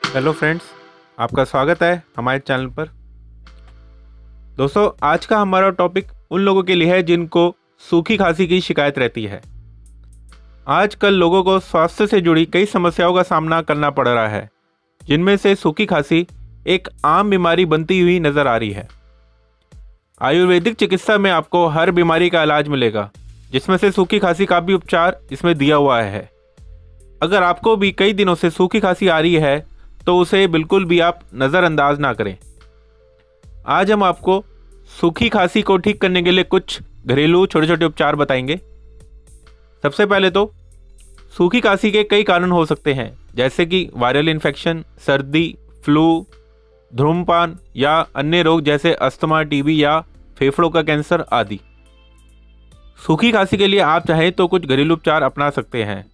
Hello friends, आपका स्वागत है हमारे चैनल पर। दोस्तों, आज का हमारा टॉपिक उन लोगों के लिए है जिनको सूखी खांसी की शिकायत रहती है। आजकल लोगों को स्वास्थ्य से जुड़ी कई समस्याओं का सामना करना पड़ रहा है, जिनमें से सूखी खांसी एक आम बीमारी बनती हुई नजर आ रही है। आयुर्वेदिक चिकित्सा में आपको हर बीमारी का इलाज मिलेगा, जिसमें से सूखी खांसी का भी उपचार इसमें दिया हुआ है। अगर आपको भी कई दिनों से सूखी खांसी आ रही है तो उसे बिल्कुल भी आप नज़रअंदाज ना करें। आज हम आपको सूखी खांसी को ठीक करने के लिए कुछ घरेलू छोटे छोटे उपचार बताएंगे। सबसे पहले तो सूखी खांसी के कई कारण हो सकते हैं, जैसे कि वायरल इन्फेक्शन, सर्दी, फ्लू, धूम्रपान या अन्य रोग जैसे अस्थमा, टीबी या फेफड़ों का कैंसर आदि। सूखी खांसी के लिए आप चाहें तो कुछ घरेलू उपचार अपना सकते हैं।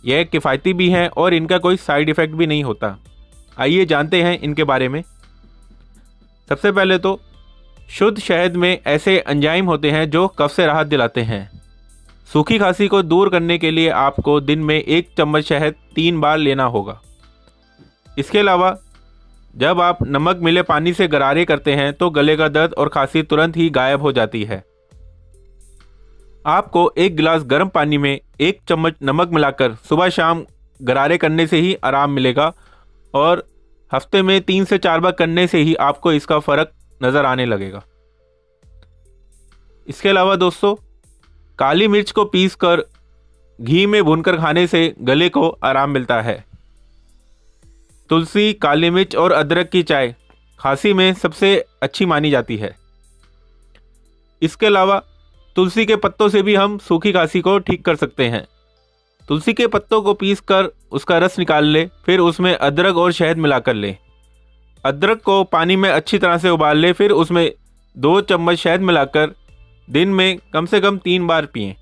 यह किफ़ायती भी हैं और इनका कोई साइड इफ़ेक्ट भी नहीं होता। आइए जानते हैं इनके बारे में। सबसे पहले तो शुद्ध शहद में ऐसे एंजाइम होते हैं जो कफ से राहत दिलाते हैं। सूखी खांसी को दूर करने के लिए आपको दिन में 1 चम्मच शहद 3 बार लेना होगा। इसके अलावा जब आप नमक मिले पानी से गरारे करते हैं तो गले का दर्द और खांसी तुरंत ही गायब हो जाती है। आपको 1 गिलास गर्म पानी में 1 चम्मच नमक मिलाकर सुबह शाम गरारे करने से ही आराम मिलेगा और हफ्ते में 3 से 4 बार करने से ही आपको इसका फ़र्क नज़र आने लगेगा। इसके अलावा दोस्तों, काली मिर्च को पीसकर घी में भूनकर खाने से गले को आराम मिलता है। तुलसी, काली मिर्च और अदरक की चाय खांसी में सबसे अच्छी मानी जाती है। इसके अलावा तुलसी के पत्तों से भी हम सूखी खांसी को ठीक कर सकते हैं। तुलसी के पत्तों को पीसकर उसका रस निकाल ले, फिर उसमें अदरक और शहद मिलाकर ले। अदरक को पानी में अच्छी तरह से उबाल ले, फिर उसमें 2 चम्मच शहद मिलाकर दिन में कम से कम 3 बार पिएं।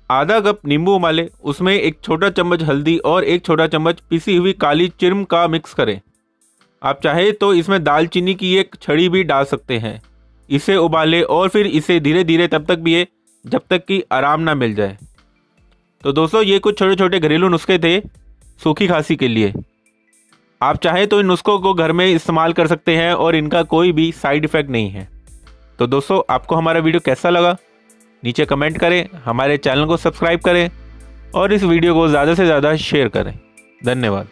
आधा कप नींबू उबाले, उसमें 1 छोटा चम्मच हल्दी और 1 छोटा चम्मच पिसी हुई काली चिर्म का मिक्स करें। आप चाहे तो इसमें दालचीनी की 1 छड़ी भी डाल सकते हैं। इसे उबाले और फिर इसे धीरे धीरे तब तक पिए जब तक कि आराम ना मिल जाए। तो दोस्तों, ये कुछ छोटे छोटे घरेलू नुस्खे थे सूखी खांसी के लिए। आप चाहें तो इन नुस्खों को घर में इस्तेमाल कर सकते हैं और इनका कोई भी साइड इफ़ेक्ट नहीं है। तो दोस्तों, आपको हमारा वीडियो कैसा लगा नीचे कमेंट करें, हमारे चैनल को सब्सक्राइब करें और इस वीडियो को ज़्यादा से ज़्यादा शेयर करें। धन्यवाद।